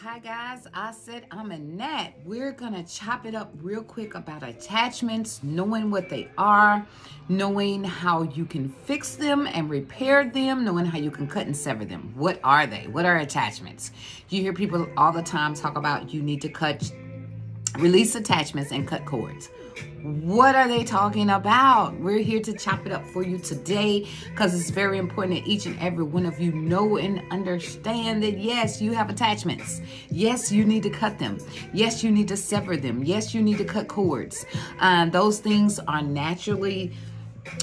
Hi guys, I said I'm a Nat. We're gonna chop it up real quick about attachments, knowing what they are, knowing how you can fix them and repair them, knowing how you can cut and sever them. What are they? What are attachments? You hear people all the time talk about you need to release attachments and cut cords. What are they talking about? We're here to chop it up for you today because it's very important that each and every one of you know and understand that yes, you have attachments. Yes, you need to cut them. Yes, you need to sever them. Yes, you need to cut cords. Those things are naturally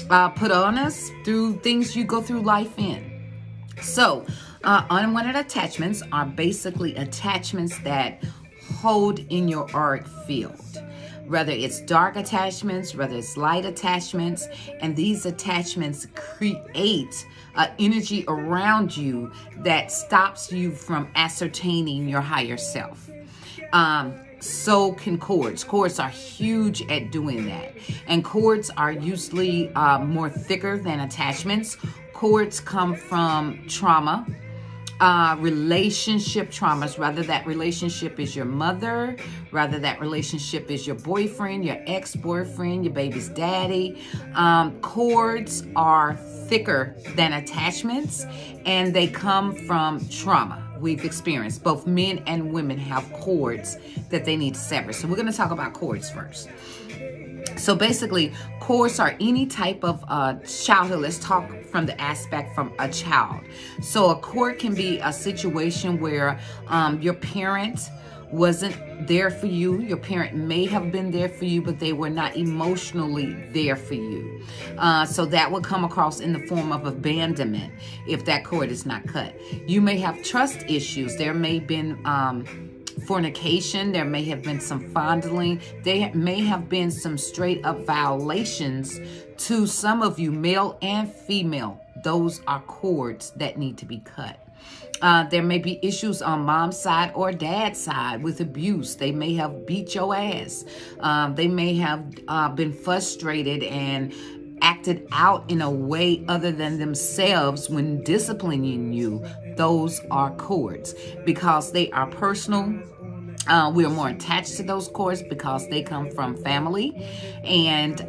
put on us through things you go through life in. So, unwanted attachments are basically attachments that hold in your auric field. Whether it's dark attachments, whether it's light attachments, and these attachments create energy around you that stops you from ascertaining your higher self. So can cords. Cords are huge at doing that. And cords are usually more thicker than attachments. Cords come from trauma. Relationship traumas, whether that relationship is your mother, whether that relationship is your boyfriend, your ex-boyfriend, your baby's daddy. Cords are thicker than attachments, and they come from trauma we've experienced. Both men and women have cords that they need to sever. So we're going to talk about cords first. So basically, cords are any type of childhood. Let's talk from the aspect from a child. So a cord can be a situation where your parent wasn't there for you. Your parent may have been there for you, but they were not emotionally there for you. So that would come across in the form of abandonment if that cord is not cut. You may have trust issues. There may have been fornication, there may have been some fondling, there may have been some straight up violations to some of you, male and female. Those are cords that need to be cut. There may be issues on mom's side or dad's side with abuse. They may have beat your ass. They may have been frustrated and acted out in a way other than themselves when disciplining you. Those are cords because they are personal. We are more attached to those cords because they come from family. And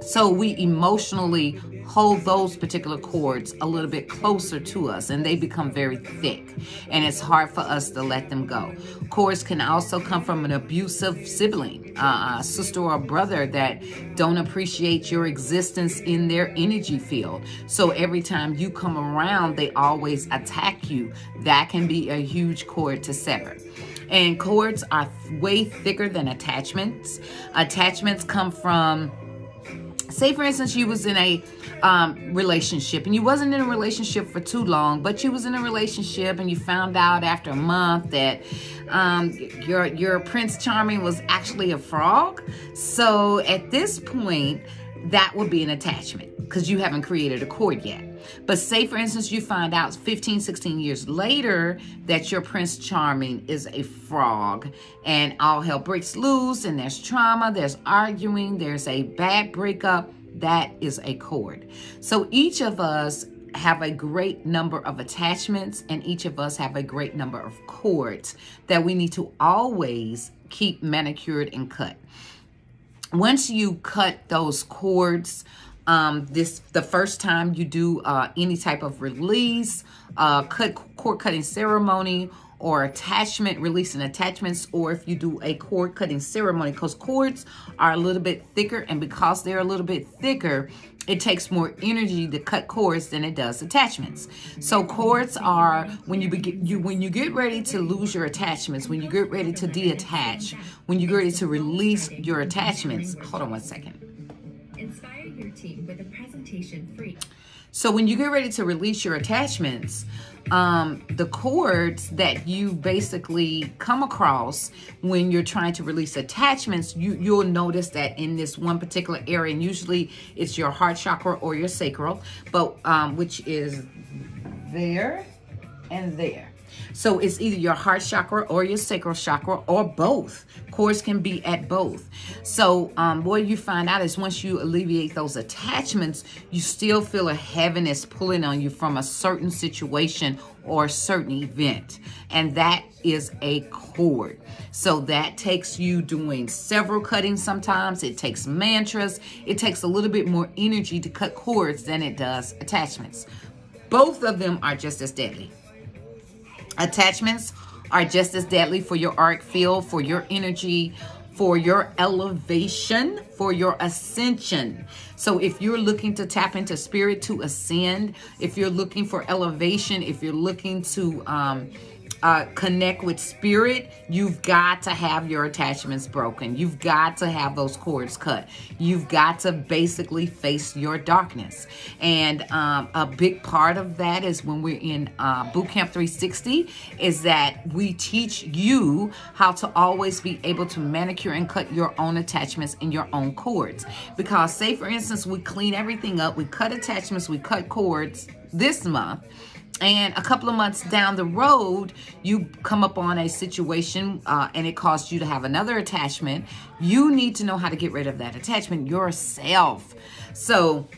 so we emotionally hold those particular cords a little bit closer to us, and they become very thick, and it's hard for us to let them go. Cords can also come from an abusive sibling, a sister or a brother that don't appreciate your existence in their energy field. So every time you come around, they always attack you. That can be a huge cord to sever. And cords are way thicker than attachments. Attachments come from, say for instance, you was in a relationship and you wasn't in a relationship for too long, but you was in a relationship and you found out after a month that your Prince Charming was actually a frog. So at this point, that would be an attachment because you haven't created a cord yet. But say, for instance, you find out 15, 16 years later that your Prince Charming is a frog and all hell breaks loose and there's trauma, there's arguing, there's a bad breakup. That is a cord. So each of us have a great number of attachments and each of us have a great number of cords that we need to always keep manicured and cut. Once you cut those cords, the first time you do any type of release, cord cutting ceremony, or attachment, releasing attachments, or if you do a cord cutting ceremony, because cords are a little bit thicker, and because they're a little bit thicker, it takes more energy to cut cords than it does attachments. So cords are when you get ready to lose your attachments, when you get ready to detach, when you get ready to release your attachments. Hold on one second. Inspire your team with a presentation free. So when you get ready to release your attachments, the cords that you basically come across when you're trying to release attachments, you'll notice that in this one particular area, and usually it's your heart chakra or your sacral, but which is there and there. So it's either your heart chakra or your sacral chakra or both. Cords can be at both. So what you find out is once you alleviate those attachments, you still feel a heaviness pulling on you from a certain situation or a certain event, and that is a cord. So that takes you doing several cuttings. Sometimes it takes mantras. It takes a little bit more energy to cut cords than it does attachments. Both of them are just as deadly. Attachments are just as deadly for your auric field, for your energy, for your elevation, for your ascension. So if you're looking to tap into spirit to ascend, if you're looking for elevation, if you're looking to connect with spirit, you've got to have your attachments broken. You've got to have those cords cut. You've got to basically face your darkness. And a big part of that is when we're in Bootcamp 360 is that we teach you how to always be able to manicure and cut your own attachments and your own cords. Because say for instance, we clean everything up, we cut attachments, we cut cords this month, and a couple of months down the road, you come up on a situation and it caused you to have another attachment. You need to know how to get rid of that attachment yourself. So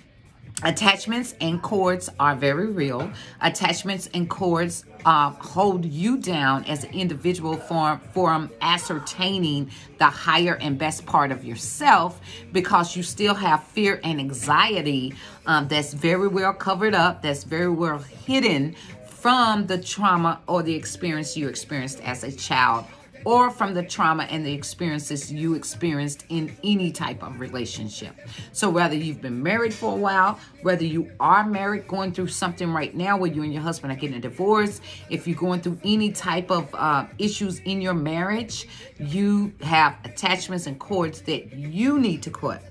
attachments and cords are very real. Attachments and cords hold you down as an individual from ascertaining the higher and best part of yourself, because you still have fear and anxiety that's very well covered up, that's very well hidden from the trauma or the experience you experienced as a child, or from the trauma and the experiences you experienced in any type of relationship. So whether you've been married for a while, whether you are married, going through something right now where you and your husband are getting a divorce, if you're going through any type of issues in your marriage, you have attachments and cords that you need to cut.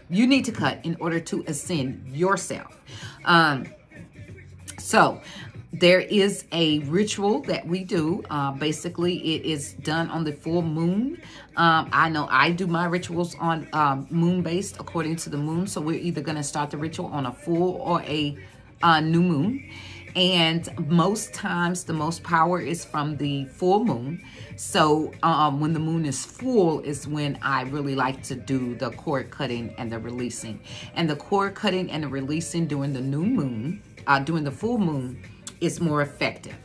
You need to cut in order to ascend yourself. So there is a ritual that we do. Basically, it is done on the full moon. I know I do my rituals on moon-based according to the moon. So we're either going to start the ritual on a full or a new moon. And most times the most power is from the full moon. So when the moon is full is when I really like to do the cord cutting and the releasing. And the cord cutting and the releasing during the new moon, during the full moon, is more effective.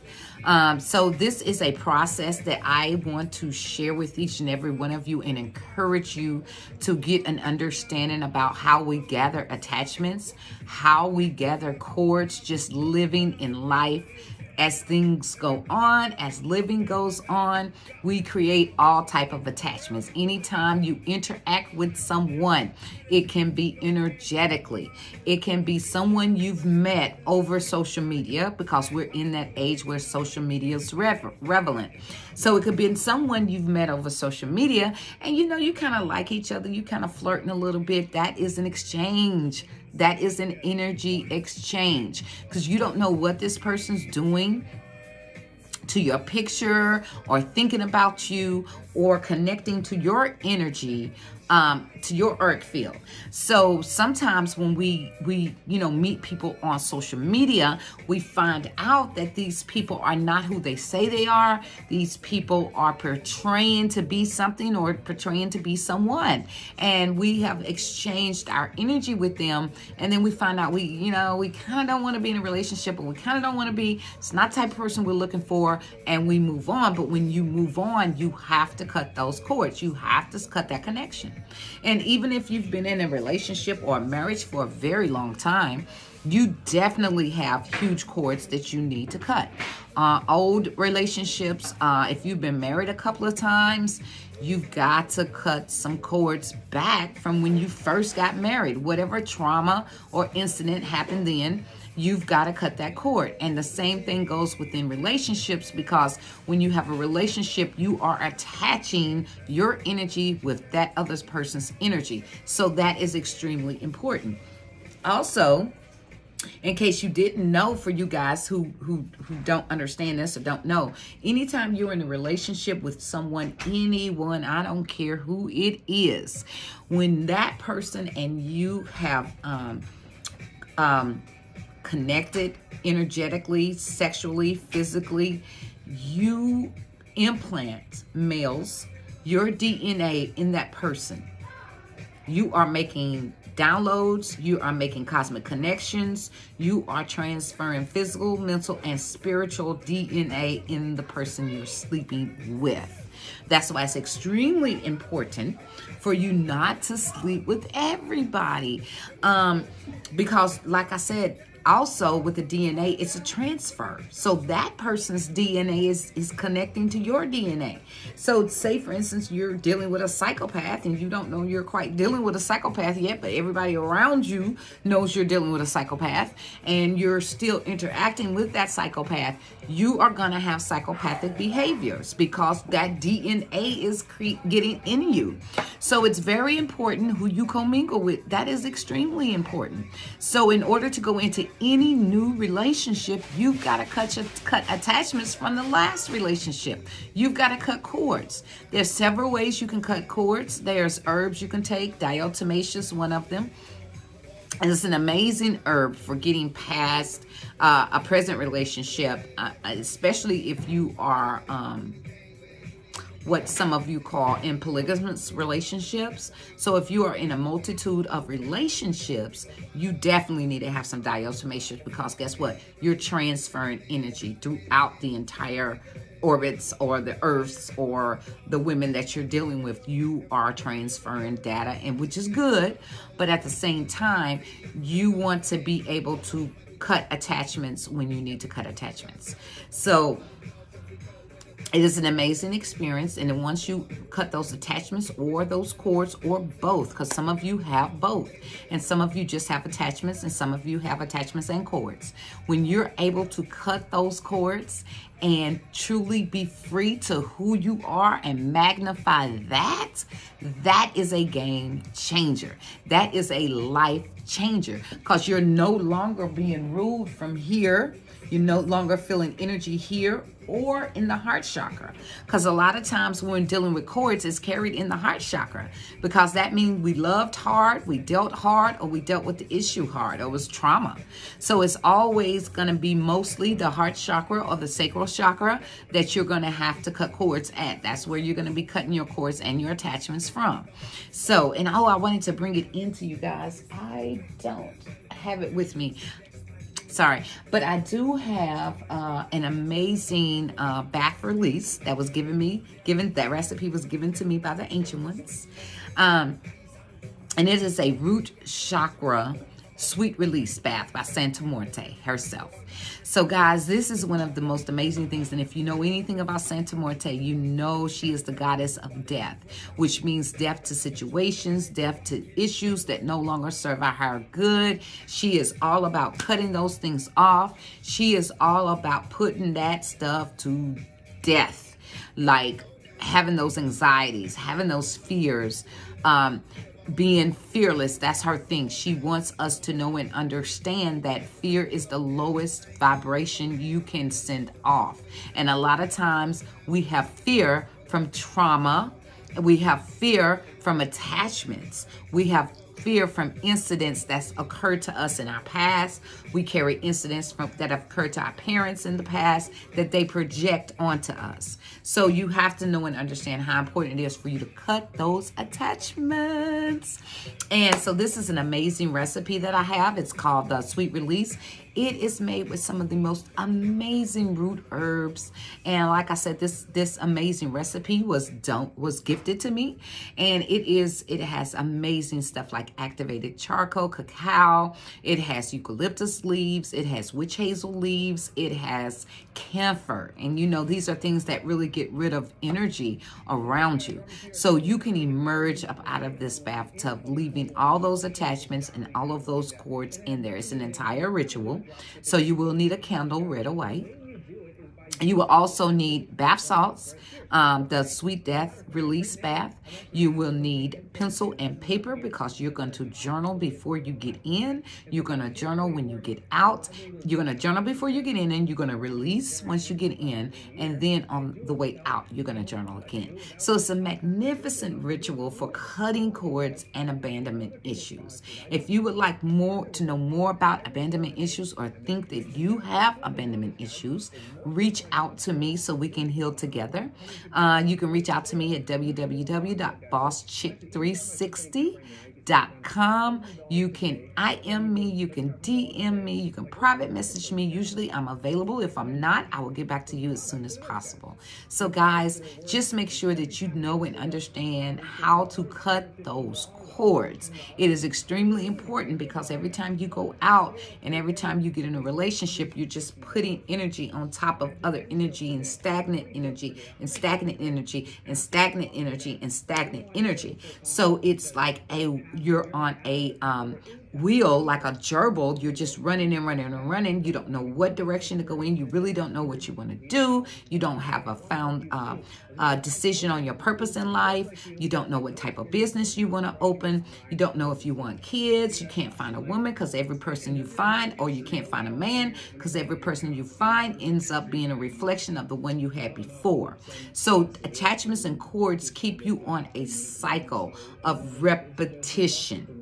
So this is a process that I want to share with each and every one of you and encourage you to get an understanding about how we gather attachments, how we gather cords, just living in life. As things go on, as living goes on, we create all type of attachments. Anytime you interact with someone, it can be energetically. It can be someone you've met over social media, because we're in that age where social media is relevant. So it could be someone you've met over social media, and you kind of like each other, you kind of flirting a little bit. That is an exchange. That is an energy exchange, because you don't know what this person's doing to your picture or thinking about you or connecting to your energy, to your auric field. So sometimes when we meet people on social media, we find out that these people are not who they say they are. These people are portraying to be something or portraying to be someone. And we have exchanged our energy with them. And then we find out we kind of don't want to be in a relationship, or we kind of don't want to be, it's not the type of person we're looking for, and we move on. But when you move on, you have to cut those cords. You have to cut that connection. And even if you've been in a relationship or a marriage for a very long time, you definitely have huge cords that you need to cut. Old relationships, if you've been married a couple of times, you've got to cut some cords back from when you first got married. Whatever trauma or incident happened then, you've got to cut that cord. And the same thing goes within relationships, because when you have a relationship, you are attaching your energy with that other person's energy. So that is extremely important. Also, in case you didn't know, for you guys who don't understand this or don't know, anytime you're in a relationship with someone, anyone, I don't care who it is, when that person and you have connected energetically, sexually, physically, you implant, males, your DNA in that person. You are making downloads, you are making cosmic connections, you are transferring physical, mental, and spiritual DNA in the person you're sleeping with. That's why it's extremely important for you not to sleep with everybody. Because, like I said, also with the DNA, it's a transfer. So that person's DNA is connecting to your DNA. So say, for instance, you're dealing with a psychopath and you don't know you're quite dealing with a psychopath yet, but everybody around you knows you're dealing with a psychopath and you're still interacting with that psychopath. You are going to have psychopathic behaviors because that DNA is getting in you. So it's very important who you commingle with. That is extremely important. So in order to go into any new relationship, you've got to cut attachments from the last relationship. You've got to cut cords. There's several ways you can cut cords. There's herbs you can take. Diatomaceous, one of them. And it's an amazing herb for getting past a present relationship, especially if you are what some of you call in polygamous relationships. So if you are in a multitude of relationships, you definitely need to have some diatomaceous, because guess what? You're transferring energy throughout the entire orbits or the earths or the women that you're dealing with. You are transferring data, and which is good, but at the same time, you want to be able to cut attachments when you need to cut attachments. So it is an amazing experience, and then once you cut those attachments or those cords or both, because some of you have both, and some of you just have attachments, and some of you have attachments and cords. When you're able to cut those cords and truly be free to who you are and magnify that, that is a game changer. That is a life changer, because you're no longer being ruled from here. You're no longer feeling energy here or in the heart chakra, because a lot of times when we're dealing with cords, it's carried in the heart chakra, because that means we loved hard, we dealt hard, or we dealt with the issue hard, or it was trauma. So it's always going to be mostly the heart chakra or the sacral chakra that you're going to have to cut cords at. That's where you're going to be cutting your cords and your attachments from. So, and I wanted to bring it into you guys. I don't have it with me. Sorry, but I do have an amazing bath release that was that recipe was given to me by the ancient ones. And it is a root chakra sweet release bath by Santa Muerte herself. So guys, this is one of the most amazing things. And if you know anything about Santa Muerte, you know she is the goddess of death, which means death to situations, death to issues that no longer serve our higher good. She is all about cutting those things off. She is all about putting that stuff to death, like having those anxieties, having those fears, being fearless. That's her thing. She wants us to know and understand that fear is the lowest vibration you can send off. And a lot of times we have fear from trauma. We have fear from attachments. We have fear from incidents that's occurred to us in our past. We carry incidents that have occurred to our parents in the past that they project onto us. So you have to know and understand how important it is for you to cut those attachments. And so this is an amazing recipe that I have. It's called the Sweet Release. It is made with some of the most amazing root herbs. And like I said, this amazing recipe was gifted to me. And it has amazing stuff like activated charcoal, cacao. It has eucalyptus leaves. It has witch hazel leaves. It has camphor. And you know, these are things that really get rid of energy around you. So you can emerge up out of this bathtub, leaving all those attachments and all of those cords in there. It's an entire ritual. So you will need a candle, red or white. You will also need bath salts, the Sweet Death Release Bath. You will need pencil and paper because you're going to journal before you get in. You're going to journal when you get out. You're going to journal before you get in, and you're going to release once you get in. And then on the way out, you're going to journal again. So it's a magnificent ritual for cutting cords and abandonment issues. If you would like to know more about abandonment issues or think that you have abandonment issues, reach out to me so we can heal together. You can reach out to me at www.bosschick360 com. You can IM me, you can DM me, you can private message me. Usually I'm available. If I'm not, I will get back to you as soon as possible. So guys, just make sure that you know and understand how to cut those cords. It is extremely important because every time you go out and every time you get in a relationship, you're just putting energy on top of other energy and stagnant energy and stagnant energy and stagnant energy and stagnant energy. So it's like you're on a wheel, like a gerbil. You're just running and running and running. You don't know what direction to go in. You really don't know what you want to do. You don't have a found decision on your purpose in life. You don't know what type of business you want to open. You don't know if you want kids. You can't find a woman because every person you find, or you can't find a man because every person you find ends up being a reflection of the one you had before. So attachments and cords keep you on a cycle of repetition.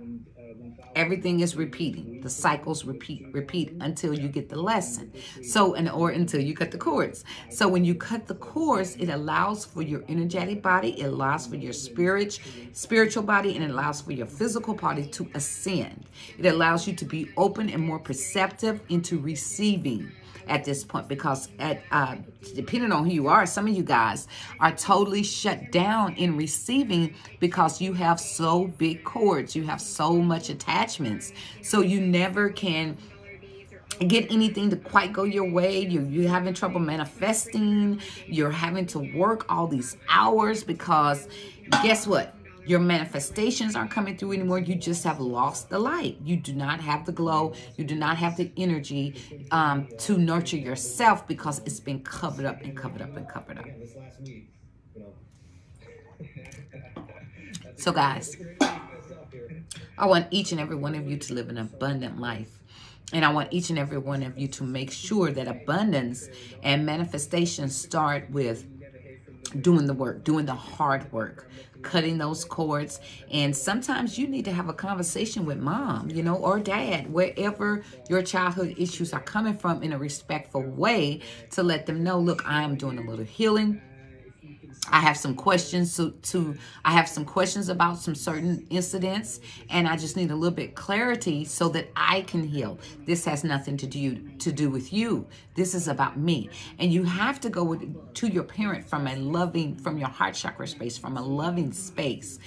Everything is repeating. The cycles repeat until you get the lesson. So, or until you cut the cords. So when you cut the cords, it allows for your energetic body, it allows for your spiritual body, and it allows for your physical body to ascend. It allows you to be open and more perceptive into receiving at this point, because depending on who you are, some of you guys are totally shut down in receiving because you have so big cords, you have so much attachments, so you never can get anything to quite go your way. You're having trouble manifesting. You're having to work all these hours because guess what? Your manifestations aren't coming through anymore. You just have lost the light. You do not have the glow. You do not have the energy to nurture yourself because it's been covered up and covered up and covered up. So guys, I want each and every one of you to live an abundant life. And I want each and every one of you to make sure that abundance and manifestation start with doing the work, doing the hard work, cutting those cords. And sometimes you need to have a conversation with mom, or dad, wherever your childhood issues are coming from, in a respectful way, to let them know, look, I am doing a little healing. I have some questions I have some questions about some certain incidents, and I just need a little bit clarity so that I can heal. This has nothing to do with you. This is about me. And you have to go to your parent from your heart chakra space, from a loving space.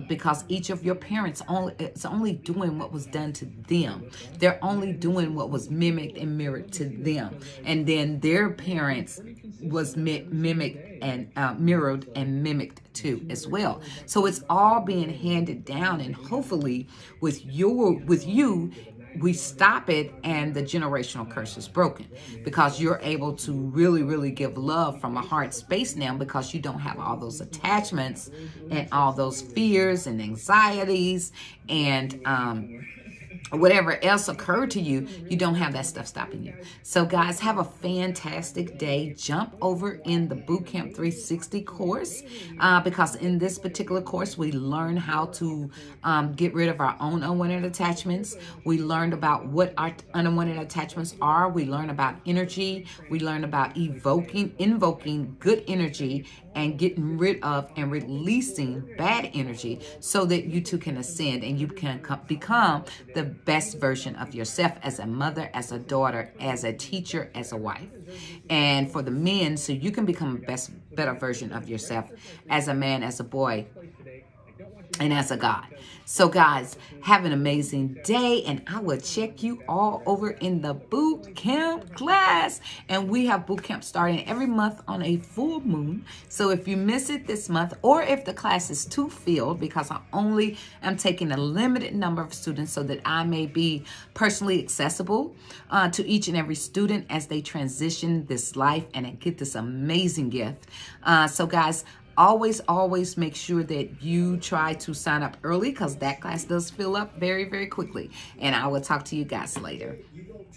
Because each of your parents is only doing what was done to them. They're only doing what was mimicked and mirrored to them. And then their parents was mimicked and mirrored and mimicked too as well. So it's all being handed down, and hopefully with you, we stop it and the generational curse is broken, because you're able to really, really give love from a heart space now, because you don't have all those attachments and all those fears and anxieties and whatever else occurred to you. You don't have that stuff stopping you. So guys, have a fantastic day. Jump over in the Bootcamp 360 course, because in this particular course, we learn how to get rid of our own unwanted attachments. We learned about what our unwanted attachments are. We learn about energy. We learn about invoking good energy and getting rid of and releasing bad energy, so that you too can ascend and you can become the best version of yourself, as a mother, as a daughter, as a teacher, as a wife. And for the men, so you can become a better version of yourself as a man, as a boy, and as a God. So guys, have an amazing day, and I will check you all over in the boot camp class. And we have boot camp starting every month on a full moon. So if you miss it this month, or if the class is too filled, because I only am taking a limited number of students so that I may be personally accessible to each and every student as they transition this life and get this amazing gift. So guys, always make sure that you try to sign up early, because that class does fill up very, very quickly. And I will talk to you guys later.